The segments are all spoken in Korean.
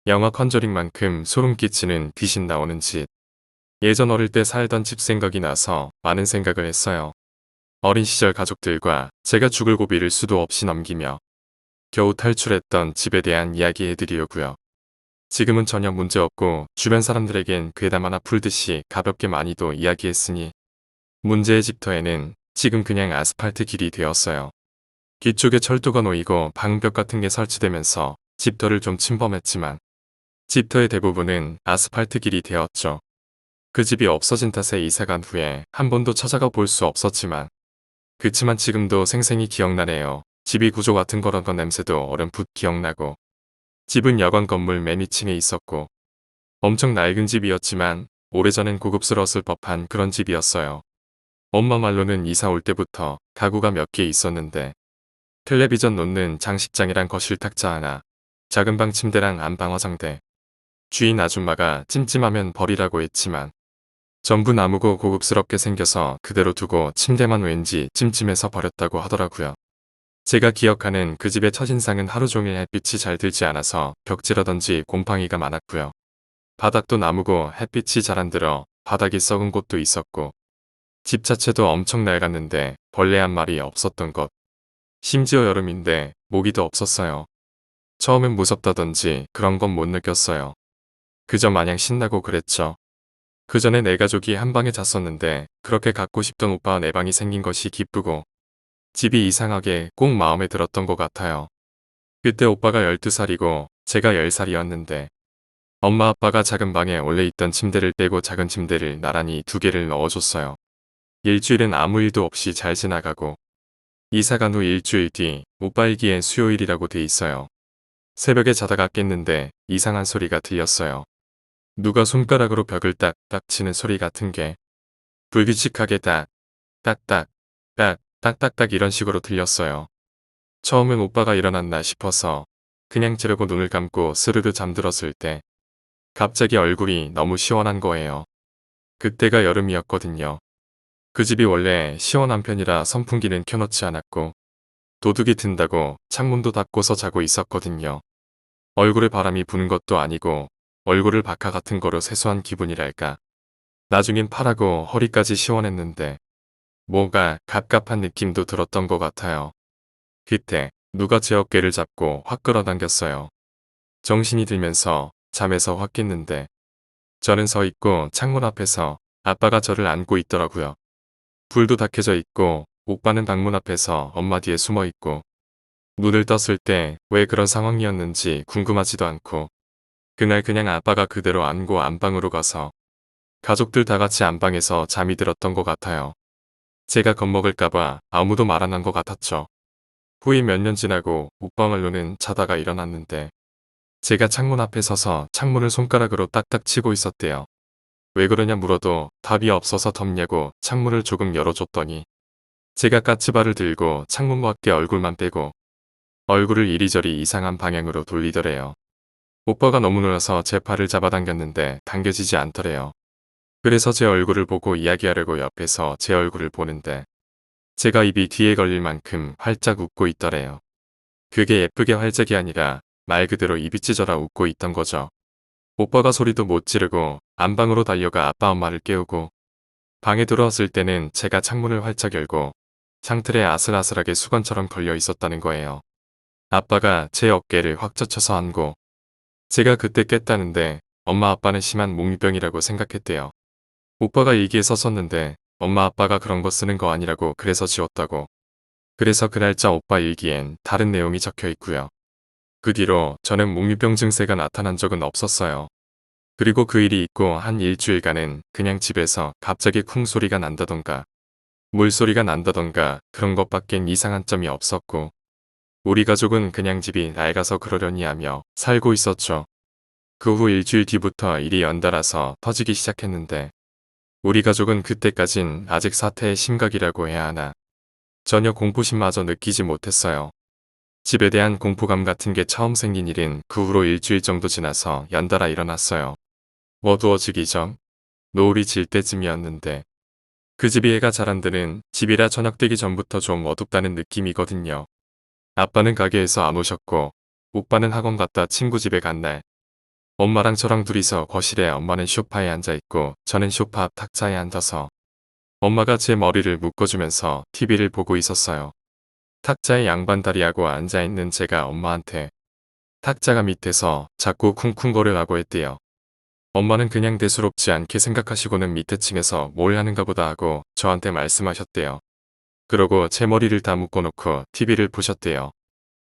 영화 컨저링만큼 소름 끼치는 귀신 나오는 집. 예전 어릴 때 살던 집 생각이 나서 많은 생각을 했어요. 어린 시절 가족들과 제가 죽을 고비를 수도 없이 넘기며 겨우 탈출했던 집에 대한 이야기 해드리려고요. 지금은 전혀 문제없고 주변 사람들에겐 괴담 하나 풀듯이 가볍게 많이도 이야기했으니 문제의 집터에는 지금 그냥 아스팔트 길이 되었어요. 뒤쪽에 철도가 놓이고 방벽 같은 게 설치되면서 집터를 좀 침범했지만 집터의 대부분은 아스팔트 길이 되었죠. 그 집이 없어진 탓에 이사간 후에 한 번도 찾아가 볼 수 없었지만 그치만 지금도 생생히 기억나네요. 집이 구조 같은 거런 건 냄새도 어렴풋 기억나고 집은 여관 건물 맨 위층에 있었고 엄청 낡은 집이었지만 오래전엔 고급스러웠을 법한 그런 집이었어요. 엄마 말로는 이사 올 때부터 가구가 몇 개 있었는데 텔레비전 놓는 장식장이랑 거실 탁자 하나, 작은 방 침대랑 안방 화장대. 주인 아줌마가 찜찜하면 버리라고 했지만 전부 나무고 고급스럽게 생겨서 그대로 두고 침대만 왠지 찜찜해서 버렸다고 하더라고요. 제가 기억하는 그 집의 첫인상은 하루 종일 햇빛이 잘 들지 않아서 벽지라든지 곰팡이가 많았고요. 바닥도 나무고 햇빛이 잘 안 들어 바닥이 썩은 곳도 있었고 집 자체도 엄청 낡았는데 벌레 한 마리 없었던 것. 심지어 여름인데 모기도 없었어요. 처음엔 무섭다든지 그런 건 못 느꼈어요. 그저 마냥 신나고 그랬죠. 그 전에 내 가족이 한 방에 잤었는데 그렇게 갖고 싶던 오빠 내 방이 생긴 것이 기쁘고 집이 이상하게 꼭 마음에 들었던 것 같아요. 그때 오빠가 12살이고 제가 10살이었는데 엄마 아빠가 작은 방에 원래 있던 침대를 빼고 작은 침대를 나란히 두 개를 넣어줬어요. 일주일은 아무 일도 없이 잘 지나가고 이사 간 후 일주일 뒤 오빠 일기엔 수요일이라고 돼 있어요. 새벽에 자다가 깼는데 이상한 소리가 들렸어요. 누가 손가락으로 벽을 딱딱 치는 소리 같은 게 불규칙하게 딱딱딱 딱딱딱 이런 식으로 들렸어요. 처음엔 오빠가 일어났나 싶어서 그냥 자려고 눈을 감고 스르르 잠들었을 때 갑자기 얼굴이 너무 시원한 거예요. 그때가 여름이었거든요. 그 집이 원래 시원한 편이라 선풍기는 켜놓지 않았고 도둑이 든다고 창문도 닫고서 자고 있었거든요. 얼굴에 바람이 부는 것도 아니고 얼굴을 바카 같은 거로 세수한 기분이랄까. 나중엔 팔하고 허리까지 시원했는데 뭔가 갑갑한 느낌도 들었던 것 같아요. 그때 누가 제 어깨를 잡고 확 끌어당겼어요. 정신이 들면서 잠에서 확 깼는데 저는 서 있고 창문 앞에서 아빠가 저를 안고 있더라고요. 불도 다 켜져 있고 오빠는 방문 앞에서 엄마 뒤에 숨어 있고 눈을 떴을 때 왜 그런 상황이었는지 궁금하지도 않고 그날 그냥 아빠가 그대로 안고 안방으로 가서 가족들 다 같이 안방에서 잠이 들었던 것 같아요. 제가 겁먹을까봐 아무도 말 안 한 것 같았죠. 후에 몇 년 지나고 오빠 말로는 자다가 일어났는데 제가 창문 앞에 서서 창문을 손가락으로 딱딱 치고 있었대요. 왜 그러냐 물어도 답이 없어서 덥냐고 창문을 조금 열어줬더니 제가 까치발을 들고 창문 밖에 얼굴만 빼고 얼굴을 이리저리 이상한 방향으로 돌리더래요. 오빠가 너무 놀라서 제 팔을 잡아당겼는데 당겨지지 않더래요. 그래서 제 얼굴을 보고 이야기하려고 옆에서 제 얼굴을 보는데 제가 입이 뒤에 걸릴 만큼 활짝 웃고 있더래요. 그게 예쁘게 활짝이 아니라 말 그대로 입이 찢어라 웃고 있던 거죠. 오빠가 소리도 못 지르고 안방으로 달려가 아빠 엄마를 깨우고 방에 들어왔을 때는 제가 창문을 활짝 열고 창틀에 아슬아슬하게 수건처럼 걸려 있었다는 거예요. 아빠가 제 어깨를 확 젖혀서 안고 제가 그때 깼다는데 엄마 아빠는 심한 몽유병이라고 생각했대요. 오빠가 일기에 썼었는데 엄마 아빠가 그런 거 쓰는 거 아니라고 그래서 지웠다고. 그래서 그 날짜 오빠 일기엔 다른 내용이 적혀 있고요. 그 뒤로 저는 몽유병 증세가 나타난 적은 없었어요. 그리고 그 일이 있고 한 일주일간은 그냥 집에서 갑자기 쿵 소리가 난다던가 물소리가 난다던가 그런 것밖엔 이상한 점이 없었고 우리 가족은 그냥 집이 낡아서 그러려니 하며 살고 있었죠. 그 후 일주일 뒤부터 일이 연달아서 터지기 시작했는데 우리 가족은 그때까진 아직 사태의 심각이라고 해야 하나 전혀 공포심마저 느끼지 못했어요. 집에 대한 공포감 같은 게 처음 생긴 일은 그 후로 일주일 정도 지나서 연달아 일어났어요. 어두워지기 전 노을이 질 때쯤이었는데 그 집이 해가 잘 안 드는 집이라 저녁 되기 전부터 좀 어둡다는 느낌이거든요. 아빠는 가게에서 안 오셨고 오빠는 학원 갔다 친구 집에 간 날 엄마랑 저랑 둘이서 거실에 엄마는 소파에 앉아있고 저는 소파 앞 탁자에 앉아서 엄마가 제 머리를 묶어주면서 TV를 보고 있었어요. 탁자에 양반다리하고 앉아있는 제가 엄마한테 탁자가 밑에서 자꾸 쿵쿵거리라고 했대요. 엄마는 그냥 대수롭지 않게 생각하시고는 밑에 층에서 뭘 하는가 보다 하고 저한테 말씀하셨대요. 그러고 제 머리를 다 묶어놓고 TV를 보셨대요.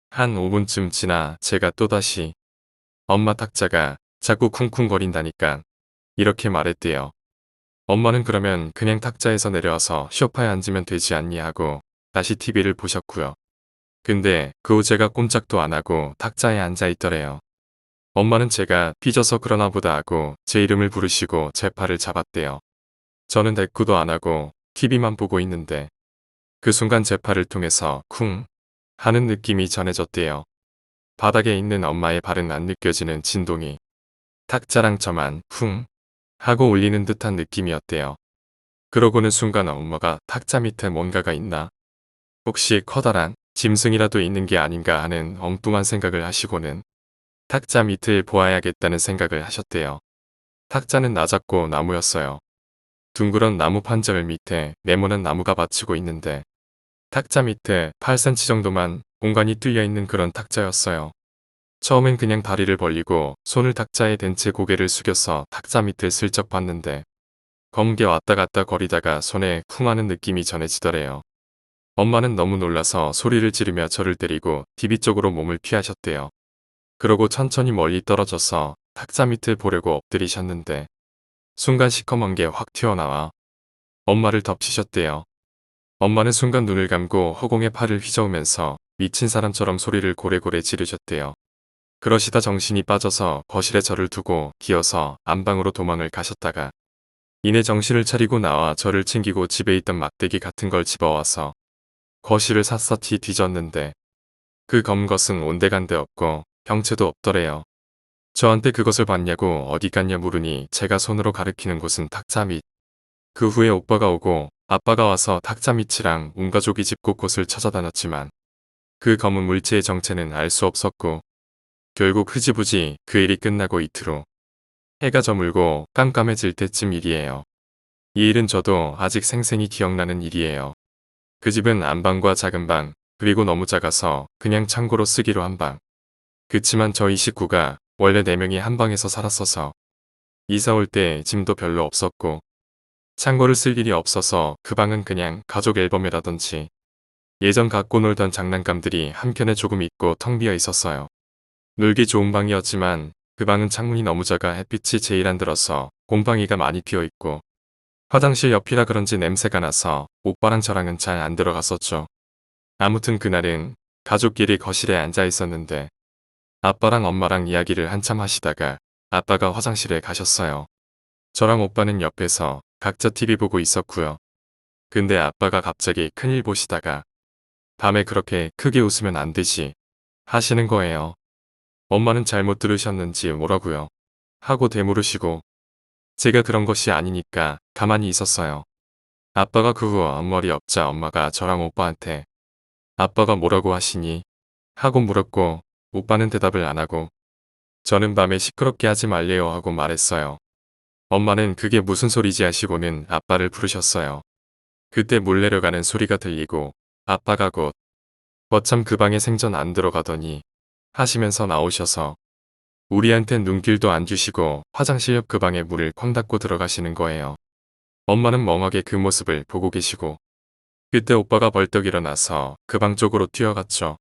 한 5분쯤 지나 제가 또다시 엄마 탁자가 자꾸 쿵쿵거린다니까 이렇게 말했대요. 엄마는 그러면 그냥 탁자에서 내려와서 소파에 앉으면 되지 않니 하고 다시 TV를 보셨고요. 근데 그 후 제가 꼼짝도 안 하고 탁자에 앉아 있더래요. 엄마는 제가 삐져서 그러나 보다 하고 제 이름을 부르시고 제 팔을 잡았대요. 저는 대꾸도 안 하고 TV만 보고 있는데 그 순간 제 팔을 통해서 쿵 하는 느낌이 전해졌대요. 바닥에 있는 엄마의 발은 안 느껴지는 진동이 탁자랑 저만 쿵 하고 울리는 듯한 느낌이었대요. 그러고는 순간 엄마가 탁자 밑에 뭔가가 있나? 혹시 커다란 짐승이라도 있는 게 아닌가 하는 엉뚱한 생각을 하시고는 탁자 밑을 보아야겠다는 생각을 하셨대요. 탁자는 낮았고 나무였어요. 둥그런 나무 판자를 밑에 네모난 나무가 받치고 있는데 탁자 밑에 8cm 정도만 공간이 뚫려 있는 그런 탁자였어요. 처음엔 그냥 다리를 벌리고 손을 탁자에 댄 채 고개를 숙여서 탁자 밑을 슬쩍 봤는데 검게 왔다 갔다 거리다가 손에 쿵 하는 느낌이 전해지더래요. 엄마는 너무 놀라서 소리를 지르며 저를 때리고 TV 쪽으로 몸을 피하셨대요. 그러고 천천히 멀리 떨어져서 탁자 밑을 보려고 엎드리셨는데 순간 시커먼 게 확 튀어나와 엄마를 덮치셨대요. 엄마는 순간 눈을 감고 허공에 팔을 휘저으면서 미친 사람처럼 소리를 고래고래 지르셨대요. 그러시다 정신이 빠져서 거실에 저를 두고 기어서 안방으로 도망을 가셨다가 이내 정신을 차리고 나와 저를 챙기고 집에 있던 막대기 같은 걸 집어와서 거실을 샅샅이 뒤졌는데 그 검은 것은 온데간데 없고 형체도 없더래요. 저한테 그것을 봤냐고 어디 갔냐 물으니 제가 손으로 가리키는 곳은 탁자 밑. 그 후에 오빠가 오고 아빠가 와서 탁자 밑이랑 온 가족이 집 곳곳을 찾아다녔지만 그 검은 물체의 정체는 알 수 없었고 결국 흐지부지 그 일이 끝나고 이틀 후 해가 저물고 깜깜해질 때쯤 일이에요. 이 일은 저도 아직 생생히 기억나는 일이에요. 그 집은 안방과 작은 방 그리고 너무 작아서 그냥 창고로 쓰기로 한 방. 그치만 저희 식구가 원래 4명이 한 방에서 살았어서 이사 올 때 짐도 별로 없었고 창고를 쓸 일이 없어서 그 방은 그냥 가족 앨범이라든지 예전 갖고 놀던 장난감들이 한켠에 조금 있고 텅 비어 있었어요. 놀기 좋은 방이었지만 그 방은 창문이 너무 작아 햇빛이 제일 안 들어서 곰팡이가 많이 피어 있고 화장실 옆이라 그런지 냄새가 나서 오빠랑 저랑은 잘 안 들어갔었죠. 아무튼 그날은 가족끼리 거실에 앉아 있었는데 아빠랑 엄마랑 이야기를 한참 하시다가 아빠가 화장실에 가셨어요. 저랑 오빠는 옆에서 각자 TV 보고 있었고요. 근데 아빠가 갑자기 큰일 보시다가 밤에 그렇게 크게 웃으면 안 되지 하시는 거예요. 엄마는 잘못 들으셨는지 뭐라고요 하고 되물으시고 제가 그런 것이 아니니까 가만히 있었어요. 아빠가 그 후 아무 말이 없자 엄마가 저랑 오빠한테 아빠가 뭐라고 하시니? 하고 물었고 오빠는 대답을 안 하고 저는 밤에 시끄럽게 하지 말래요 하고 말했어요. 엄마는 그게 무슨 소리지 하시고는 아빠를 부르셨어요. 그때 물 내려가는 소리가 들리고 아빠가 곧 거참 그 방에 생전 안 들어가더니 하시면서 나오셔서 우리한텐 눈길도 안 주시고 화장실 옆 그 방에 물을 쾅 닫고 들어가시는 거예요. 엄마는 멍하게 그 모습을 보고 계시고 그때 오빠가 벌떡 일어나서 그 방 쪽으로 뛰어갔죠.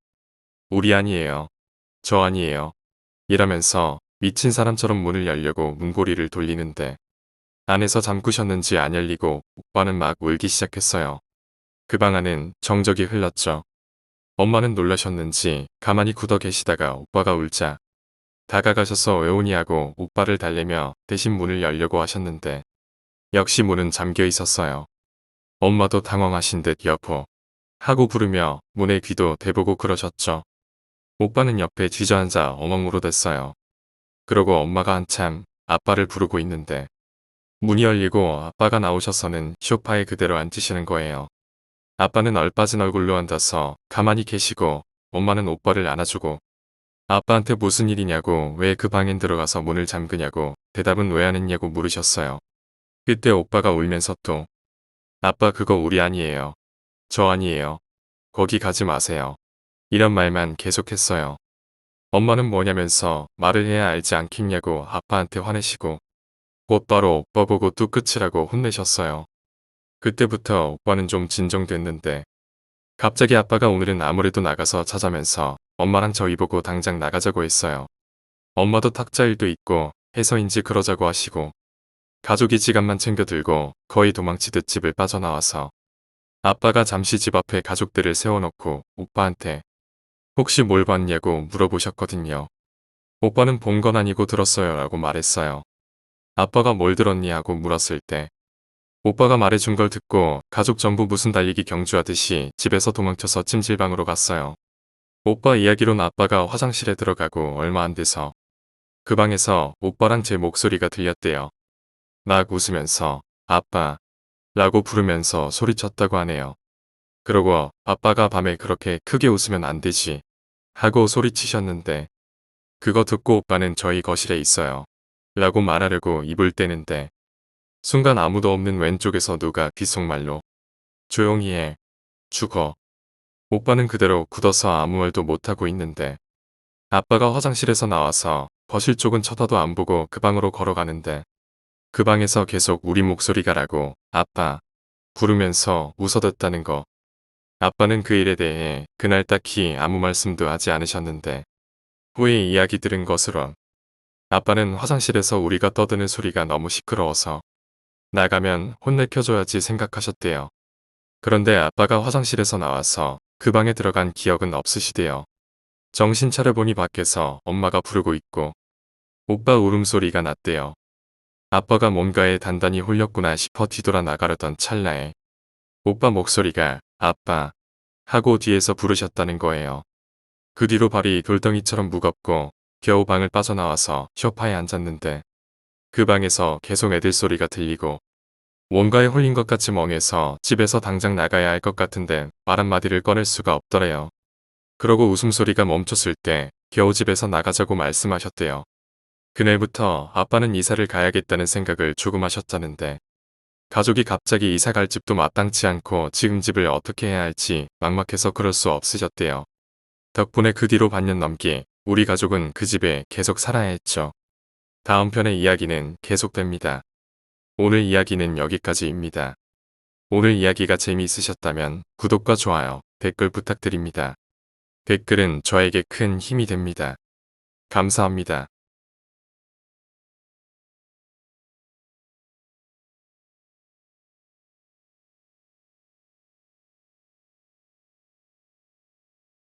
우리 아니에요. 저 아니에요. 이러면서 미친 사람처럼 문을 열려고 문고리를 돌리는데 안에서 잠그셨는지 안 열리고 오빠는 막 울기 시작했어요. 그 방 안은 정적이 흘렀죠. 엄마는 놀라셨는지 가만히 굳어 계시다가 오빠가 울자 다가가셔서 왜 오니 하고 오빠를 달래며 대신 문을 열려고 하셨는데 역시 문은 잠겨 있었어요. 엄마도 당황하신 듯 여보 하고 부르며 문에 귀도 대보고 그러셨죠. 오빠는 옆에 뒤져앉아 엉엉 울어댔어요. 그러고 엄마가 한참 아빠를 부르고 있는데 문이 열리고 아빠가 나오셔서는 소파에 그대로 앉으시는 거예요. 아빠는 얼빠진 얼굴로 앉아서 가만히 계시고 엄마는 오빠를 안아주고 아빠한테 무슨 일이냐고, 왜 그 방엔 들어가서 문을 잠그냐고, 대답은 왜 안 했냐고 물으셨어요. 그때 오빠가 울면서 또 아빠 그거 우리 아니에요. 저 아니에요. 거기 가지 마세요. 이런 말만 계속했어요. 엄마는 뭐냐면서 말을 해야 알지 않겠냐고 아빠한테 화내시고 곧바로 오빠 보고 뚝 끝이라고 혼내셨어요. 그때부터 오빠는 좀 진정됐는데 갑자기 아빠가 오늘은 아무래도 나가서 자자면서 엄마랑 저희 보고 당장 나가자고 했어요. 엄마도 탁자 일도 있고 해서인지 그러자고 하시고 가족이 지갑만 챙겨 들고 거의 도망치듯 집을 빠져나와서 아빠가 잠시 집 앞에 가족들을 세워놓고 오빠한테 혹시 뭘 봤냐고 물어보셨거든요. 오빠는 본 건 아니고 들었어요 라고 말했어요. 아빠가 뭘 들었니 하고 물었을 때 오빠가 말해준 걸 듣고 가족 전부 무슨 달리기 경주하듯이 집에서 도망쳐서 찜질방으로 갔어요. 오빠 이야기론 아빠가 화장실에 들어가고 얼마 안 돼서 그 방에서 오빠랑 제 목소리가 들렸대요. 막 웃으면서 아빠 라고 부르면서 소리쳤다고 하네요. 그러고 아빠가 밤에 그렇게 크게 웃으면 안 되지 하고 소리치셨는데 그거 듣고 오빠는 저희 거실에 있어요. 라고 말하려고 입을 떼는데 순간 아무도 없는 왼쪽에서 누가 귓속말로 조용히 해. 죽어. 오빠는 그대로 굳어서 아무 말도 못하고 있는데 아빠가 화장실에서 나와서 거실 쪽은 쳐다도 안 보고 그 방으로 걸어가는데 그 방에서 계속 우리 목소리가 라고 아빠 부르면서 웃어댔다는 거. 아빠는 그 일에 대해 그날 딱히 아무 말씀도 하지 않으셨는데 후에 이야기 들은 것으론 아빠는 화장실에서 우리가 떠드는 소리가 너무 시끄러워서 나가면 혼내켜줘야지 생각하셨대요. 그런데 아빠가 화장실에서 나와서 그 방에 들어간 기억은 없으시대요. 정신 차려보니 밖에서 엄마가 부르고 있고 오빠 울음소리가 났대요. 아빠가 뭔가에 단단히 홀렸구나 싶어 뒤돌아 나가려던 찰나에 오빠 목소리가 아빠 하고 뒤에서 부르셨다는 거예요. 그 뒤로 발이 돌덩이처럼 무겁고 겨우 방을 빠져나와서 소파에 앉았는데 그 방에서 계속 애들 소리가 들리고 뭔가에 홀린 것 같이 멍해서 집에서 당장 나가야 할 것 같은데 말 한마디를 꺼낼 수가 없더래요. 그러고 웃음소리가 멈췄을 때 겨우 집에서 나가자고 말씀하셨대요. 그날부터 아빠는 이사를 가야겠다는 생각을 조금 하셨다는데 가족이 갑자기 이사 갈 집도 마땅치 않고 지금 집을 어떻게 해야 할지 막막해서 그럴 수 없으셨대요. 덕분에 그 뒤로 반년 넘게 우리 가족은 그 집에 계속 살아야 했죠. 다음 편의 이야기는 계속됩니다. 오늘 이야기는 여기까지입니다. 오늘 이야기가 재미있으셨다면 구독과 좋아요, 댓글 부탁드립니다. 댓글은 저에게 큰 힘이 됩니다. 감사합니다.